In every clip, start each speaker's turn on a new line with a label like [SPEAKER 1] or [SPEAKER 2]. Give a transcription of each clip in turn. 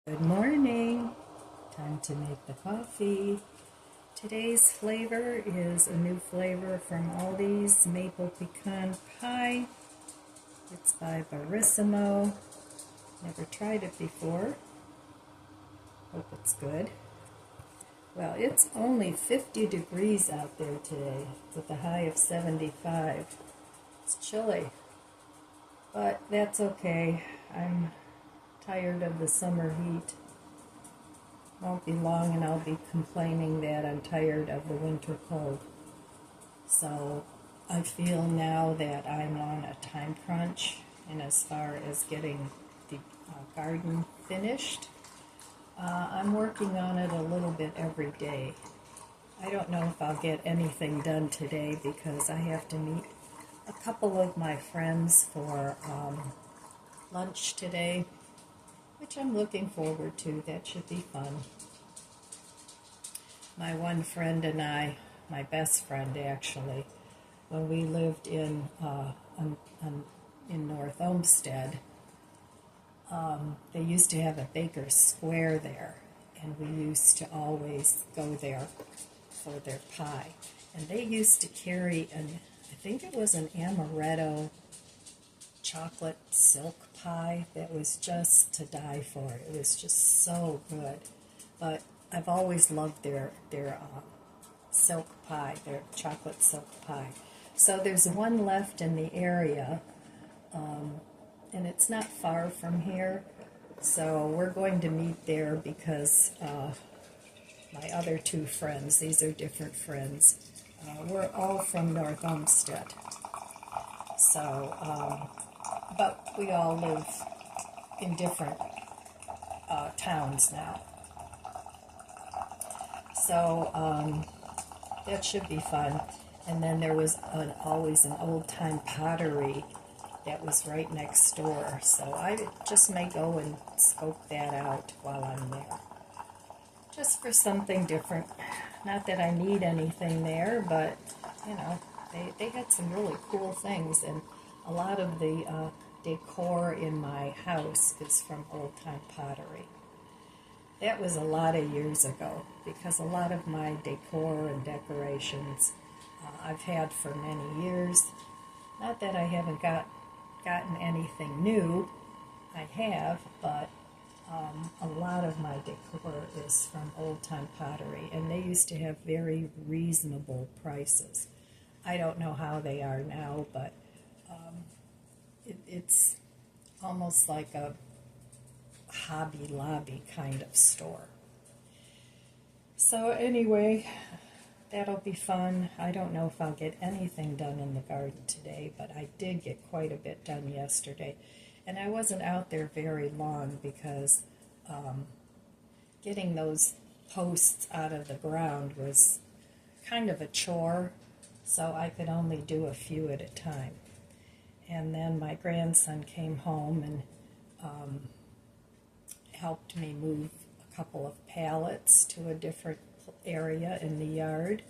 [SPEAKER 1] Good morning. Time to make the coffee. Today's flavor is a new flavor from Aldi's Maple Pecan Pie. It's by Barissimo. Never tried it before. Hope it's good. Well, it's only 50 degrees out there today with a high of 75. It's chilly, but that's okay. I'm tired of the summer heat. Won't be long and I'll be complaining that I'm tired of the winter cold. So I feel now that I'm on a time crunch, and as far as getting the garden finished, I'm working on it a little bit every day. I don't know if I'll get anything done today because I have to meet a couple of my friends for lunch today, which I'm looking forward to. That should be fun. My one friend and I, my best friend actually, when we lived in North Olmsted, they used to have a baker's square there, and we used to always go there for their pie. And they used to carry I think it was an amaretto chocolate silk pie that was just to die for. It was just so good. But I've always loved their silk pie, their chocolate silk pie. So there's one left in the area, and it's not far from here. So we're going to meet there because my other two friends, these are different friends, we're all from North Olmsted. So, but we all live in different towns now. So that should be fun. And then there was always an old-time pottery that was right next door. So I just may go and scope that out while I'm there. Just for something different. Not that I need anything there, but, you know, they had some really cool things. And a lot of the decor in my house is from old-time pottery. That was a lot of years ago, because a lot of my decor and decorations I've had for many years. Not that I haven't gotten anything new, I have, but a lot of my decor is from old-time pottery, and they used to have very reasonable prices. I don't know how they are now, but it's almost like a Hobby Lobby kind of store. So anyway, that'll be fun. I don't know if I'll get anything done in the garden today, but I did get quite a bit done yesterday. And I wasn't out there very long because getting those posts out of the ground was kind of a chore, so I could only do a few at a time. And then my grandson came home and helped me move a couple of pallets to a different area in the yard.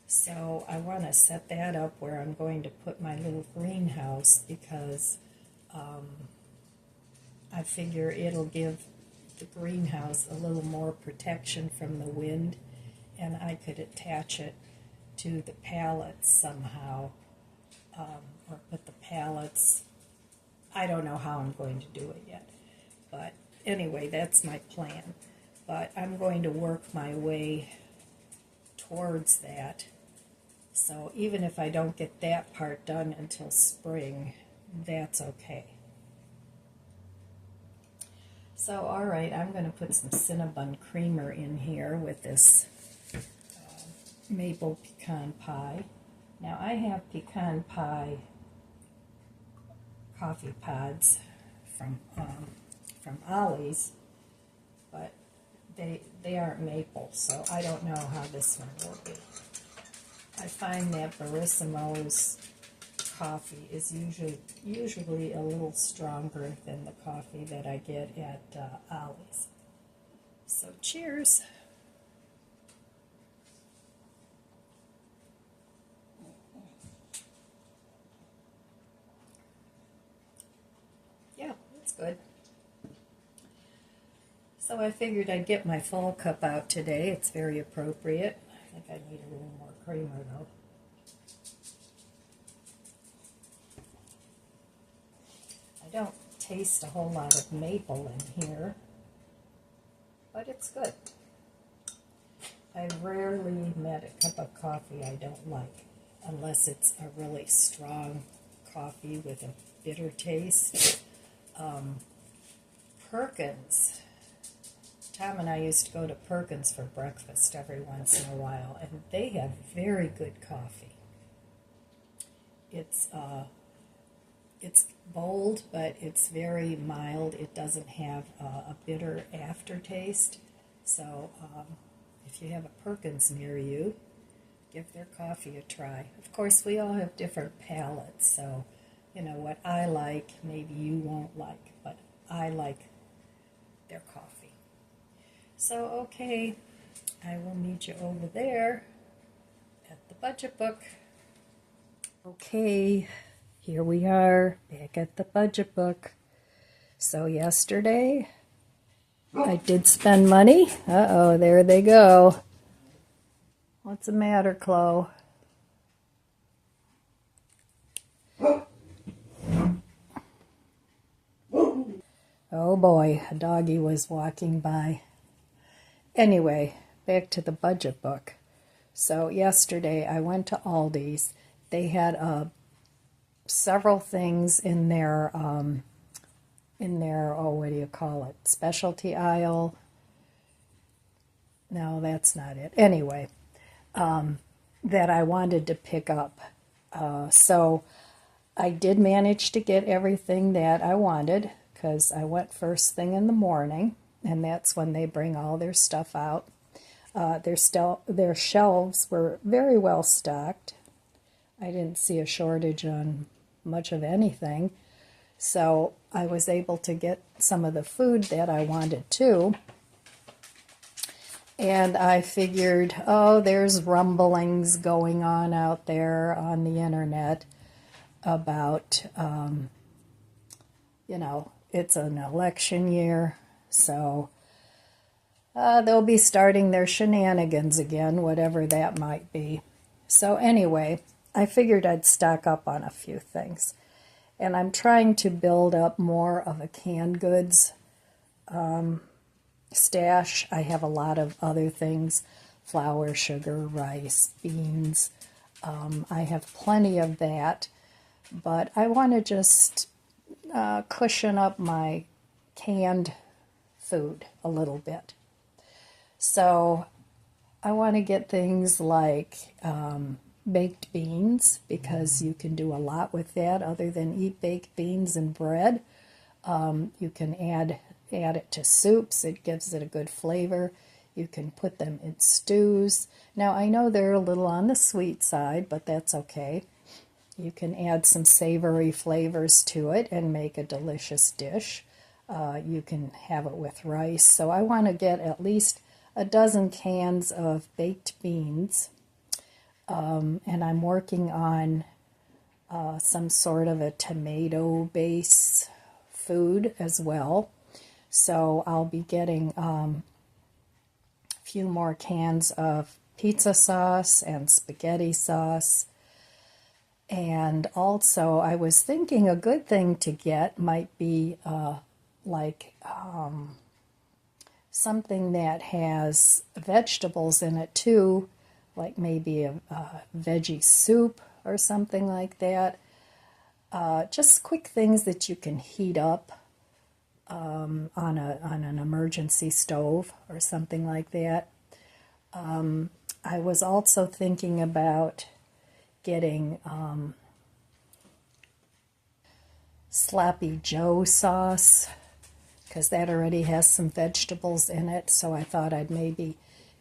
[SPEAKER 1] So I want to set that up where I'm going to put my little greenhouse, because I figure it'll give the greenhouse a little more protection from the wind, and I could attach it to the pallets somehow, or put the pallets. I don't know how I'm going to do it yet, but anyway, that's my plan. But I'm going to work my way towards that. So even if I don't get that part done until spring, that's okay. So, all right, I'm going to put some Cinnabon creamer in here with this maple pecan pie. Now, I have pecan pie coffee pods from Aldi's, but they aren't maple, so I don't know how this one will be. I find that Barissimo's coffee is usually a little stronger than the coffee that I get at Aldi's. So cheers. Yeah, it's good. So I figured I'd get my fall cup out today. It's very appropriate. I think I need a little more creamer though. I don't taste a whole lot of maple in here, but it's good. I've rarely met a cup of coffee I don't like, unless it's a really strong coffee with a bitter taste. Perkins. Tom and I used to go to Perkins for breakfast every once in a while, and they have very good coffee. It's bold, but it's very mild. It doesn't have a bitter aftertaste. So if you have a Perkins near you, give their coffee a try. Of course, we all have different palates, so you know what I like, maybe you won't like, but I like their coffee. So, okay, I will meet you over there at the budget book. Okay, here we are back at the budget book. So yesterday, I did spend money. Uh-oh, there they go. What's the matter, Chloe? Oh boy, a doggy was walking by. Anyway, back to the budget book. So yesterday I went to Aldi's. They had several things in their what do you call it? Specialty aisle. No, that's not it. Anyway, that I wanted to pick up. So I did manage to get everything that I wanted because I went first thing in the morning, and that's when they bring all their stuff out. Their shelves were very well stocked. I didn't see a shortage on much of anything. So I was able to get some of the food that I wanted too. And I figured, oh, there's rumblings going on out there on the internet about, it's an election year, so they'll be starting their shenanigans again, whatever that might be. So anyway, I figured I'd stock up on a few things. And I'm trying to build up more of a canned goods stash. I have a lot of other things, flour, sugar, rice, beans. I have plenty of that, but I want to just cushion up my canned food a little bit. So I want to get things like baked beans, because you can do a lot with that other than eat baked beans and bread. You can add it to soups. It gives it a good flavor. You can put them in stews. Now, I know they're a little on the sweet side, but that's okay. You can add some savory flavors to it and make a delicious dish. You can have it with rice. So I want to get at least a dozen cans of baked beans. And I'm working on some sort of a tomato base food as well. So I'll be getting a few more cans of pizza sauce and spaghetti sauce. And also, I was thinking a good thing to get might be something that has vegetables in it too, like maybe a veggie soup or something like that. Just quick things that you can heat up on an emergency stove or something like that. I was also thinking about getting Sloppy Joe sauce, because that already has some vegetables in it. So I thought I'd maybe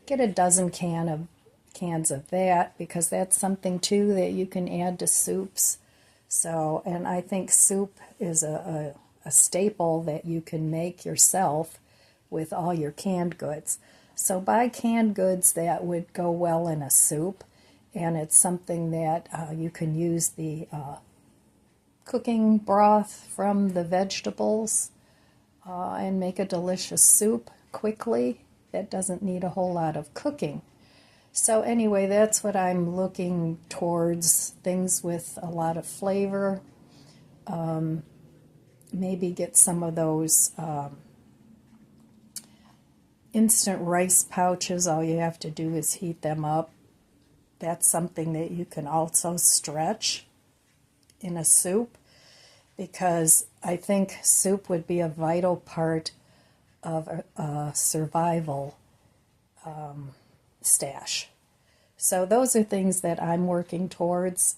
[SPEAKER 1] get a dozen cans of that, because that's something too that you can add to soups. So, and I think soup is a staple that you can make yourself with all your canned goods. So buy canned goods that would go well in a soup, and it's something that you can use the cooking broth from the vegetables and make a delicious soup. quickly, that doesn't need a whole lot of cooking. So anyway, that's what I'm looking towards, things with a lot of flavor. Maybe get some of those instant rice pouches. All you have to do is heat them up. That's something that you can also stretch in a soup, because I think soup would be a vital part of a survival stash. So those are things that I'm working towards.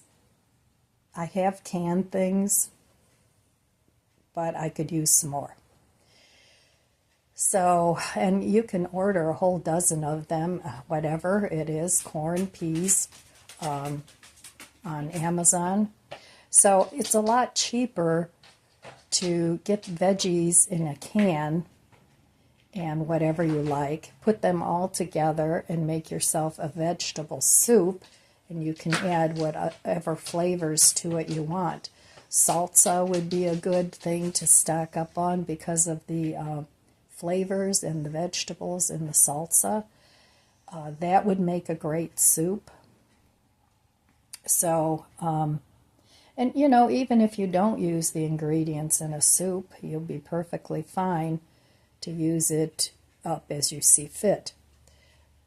[SPEAKER 1] I have canned things, but I could use some more. So, and you can order a whole dozen of them, whatever it is, corn, peas, on Amazon. So it's a lot cheaper to get veggies in a can and whatever you like, put them all together and make yourself a vegetable soup, and you can add whatever flavors to it you want. Salsa would be a good thing to stock up on because of the flavors and the vegetables in the salsa. That would make a great soup. So, and you know, even if you don't use the ingredients in a soup, you'll be perfectly fine to use it up as you see fit.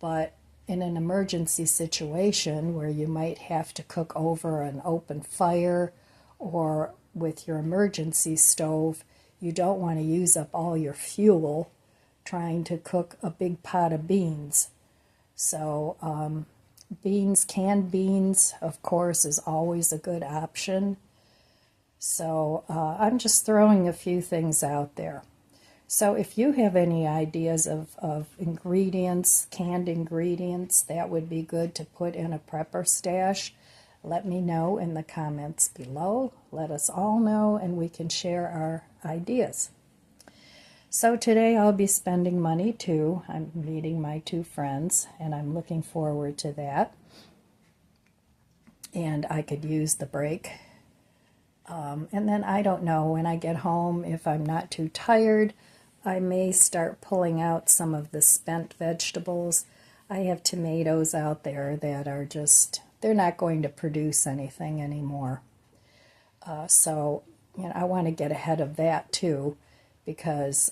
[SPEAKER 1] But in an emergency situation where you might have to cook over an open fire or with your emergency stove, you don't want to use up all your fuel trying to cook a big pot of beans. So beans, canned beans, of course, is always a good option. So I'm just throwing a few things out there. So if you have any ideas of ingredients, canned ingredients, that would be good to put in a prepper stash. Let me know in the comments below. Let us all know, and we can share our ideas. So today I'll be spending money too. I'm meeting my two friends, and I'm looking forward to that. And I could use the break. And then I don't know, when I get home, if I'm not too tired, I may start pulling out some of the spent vegetables. I have tomatoes out there that are just, they're not going to produce anything anymore. So, you know, I want to get ahead of that too, because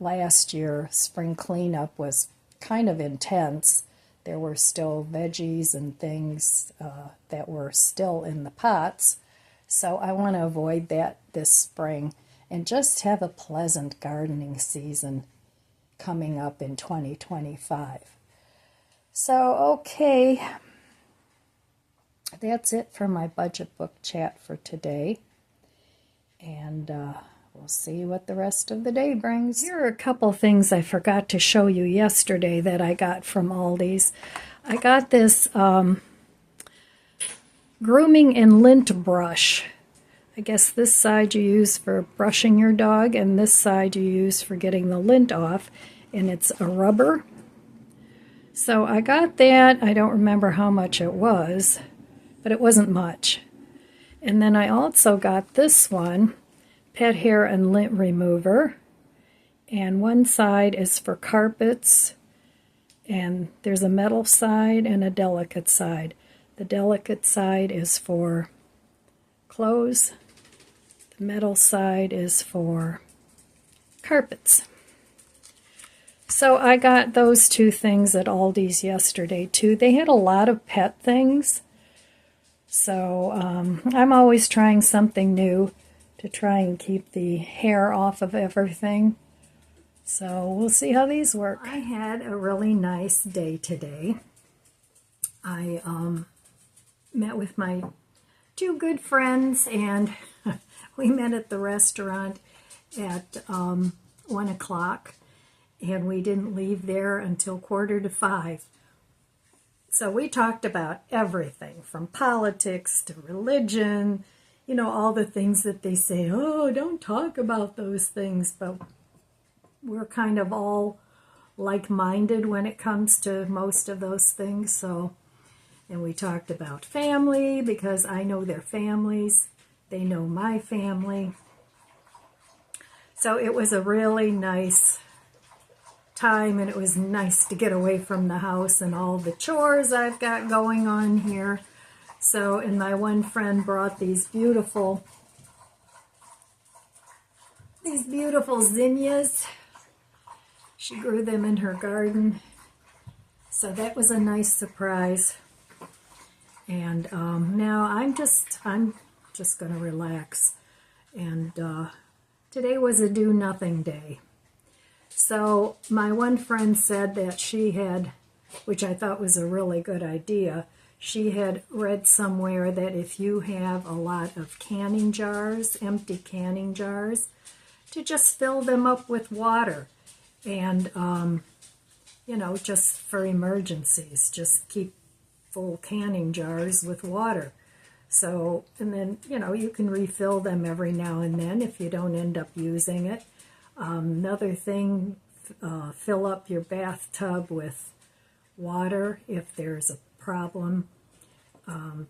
[SPEAKER 1] last year spring cleanup was kind of intense. There were still veggies and things that were still in the pots. So I want to avoid that this spring and just have a pleasant gardening season coming up in 2025. So, okay, that's it for my budget book chat for today. And we'll see what the rest of the day brings. Here are a couple things I forgot to show you yesterday that I got from Aldi's. I got this grooming and lint brush. I guess this side you use for brushing your dog, and this side you use for getting the lint off, and it's a rubber. So I got that. I don't remember how much it was, but it wasn't much. And then I also got this one, pet hair and lint remover, and one side is for carpets, and there's a metal side and a delicate side. The delicate side is for clothes. The metal side is for carpets. So I got those two things at Aldi's yesterday too. They had a lot of pet things. So I'm always trying something new to try and keep the hair off of everything. So we'll see how these work. I had a really nice day today. I met with my two good friends, and we met at the restaurant at 1 o'clock, and we didn't leave there until 4:45. So we talked about everything from politics to religion, you know, all the things that they say, oh, don't talk about those things, but we're kind of all like-minded when it comes to most of those things. So, and we talked about family, because I know their families. They know my family. So it was a really nice time, and it was nice to get away from the house and all the chores I've got going on here. So, and my one friend brought these beautiful zinnias. She grew them in her garden. So that was a nice surprise. And now I'm just going to relax. And today was a do nothing day. So my one friend said that she had, which I thought was a really good idea, she had read somewhere that if you have a lot of canning jars, empty canning jars, to just fill them up with water. And, you know, just for emergencies, just keep full canning jars with water. So, and then, you know, you can refill them every now and then if you don't end up using it. Another thing, fill up your bathtub with water if there's a problem,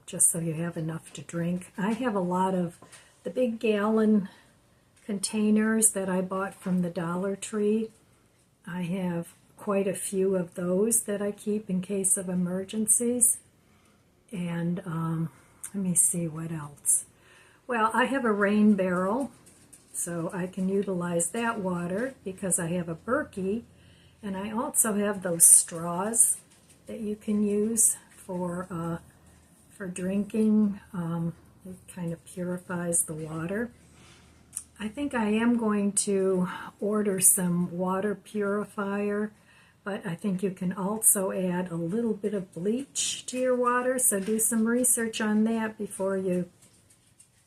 [SPEAKER 1] just so you have enough to drink. I have a lot of the big gallon containers that I bought from the Dollar Tree. I have quite a few of those that I keep in case of emergencies. And let me see what else. Well, I have a rain barrel, so I can utilize that water because I have a Berkey, and I also have those straws that you can use for drinking. It kind of purifies the water. I think I am going to order some water purifier, but I think you can also add a little bit of bleach to your water, so do some research on that before you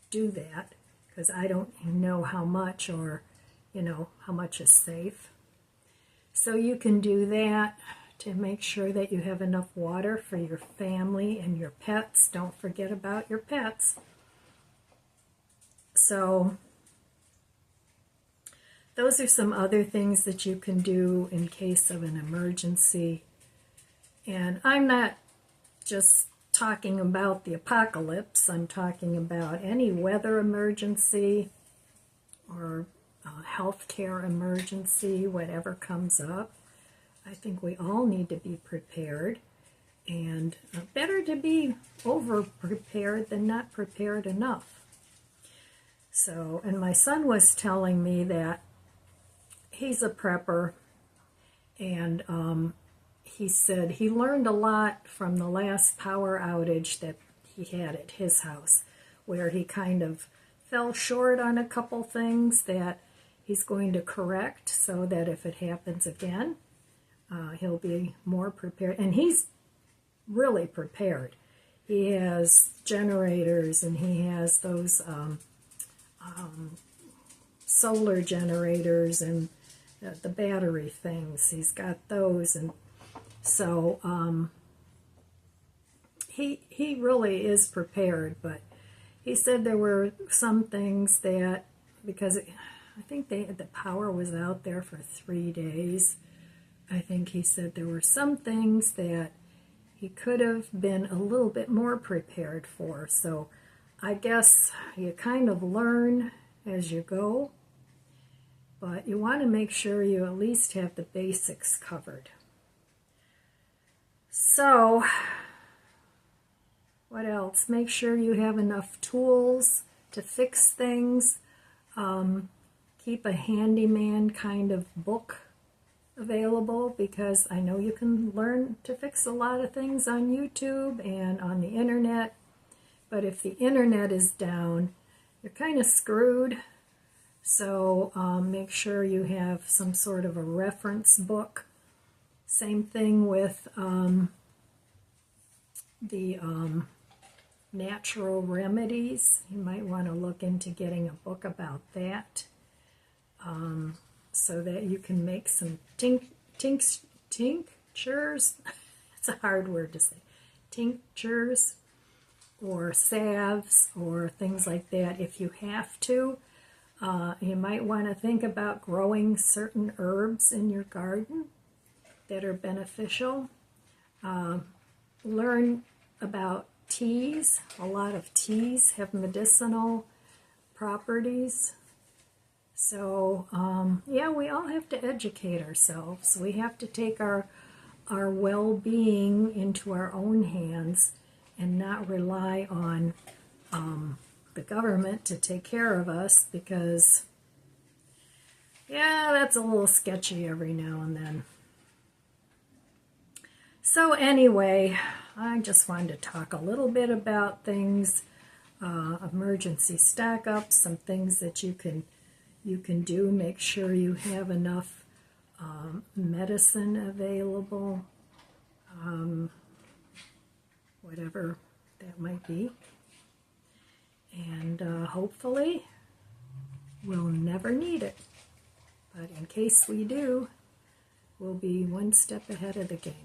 [SPEAKER 1] do that, because I don't know how much, or, you know, how much is safe. So you can do that to make sure that you have enough water for your family and your pets. Don't forget about your pets. So those are some other things that you can do in case of an emergency. And I'm not just talking about the apocalypse. I'm talking about any weather emergency or healthcare emergency, whatever comes up. I think we all need to be prepared. And better to be over-prepared than not prepared enough. So, and my son was telling me that he's a prepper, and he said he learned a lot from the last power outage that he had at his house, where he kind of fell short on a couple things that he's going to correct so that if it happens again, he'll be more prepared. And he's really prepared. He has generators, and he has those solar generators and the battery things. He's got those, and so he really is prepared. But he said there were some things that, because I think the power was out there for 3 days, I think he said there were some things that he could have been a little bit more prepared for. So I guess you kind of learn as you go, but you want to make sure you at least have the basics covered. So, what else? Make sure you have enough tools to fix things. Keep a handyman kind of book available, because I know you can learn to fix a lot of things on YouTube and on the internet, but if the internet is down, you're kind of screwed. So make sure you have some sort of a reference book. Same thing with the natural remedies. You might want to look into getting a book about that, so that you can make some tinctures. It's a hard word to say. Tinctures or salves or things like that if you have to. You might want to think about growing certain herbs in your garden that are beneficial. Learn about teas. A lot of teas have medicinal properties. So, yeah, we all have to educate ourselves. We have to take our well-being into our own hands and not rely on the government to take care of us, because, yeah, that's a little sketchy every now and then. So anyway, I just wanted to talk a little bit about things, emergency stack ups, some things that you can do. Make sure you have enough medicine available, whatever that might be. And hopefully we'll never need it. But in case we do, we'll be one step ahead of the game.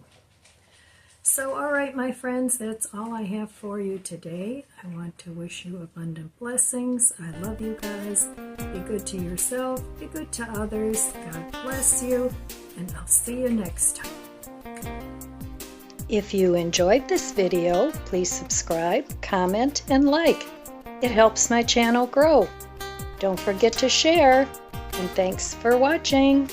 [SPEAKER 1] So, all right, my friends, that's all I have for you today. I want to wish you abundant blessings. I love you guys. Be good to yourself. Be good to others. God bless you. And I'll see you next time.
[SPEAKER 2] If you enjoyed this video, please subscribe, comment, and like. It helps my channel grow. Don't forget to share. And thanks for watching.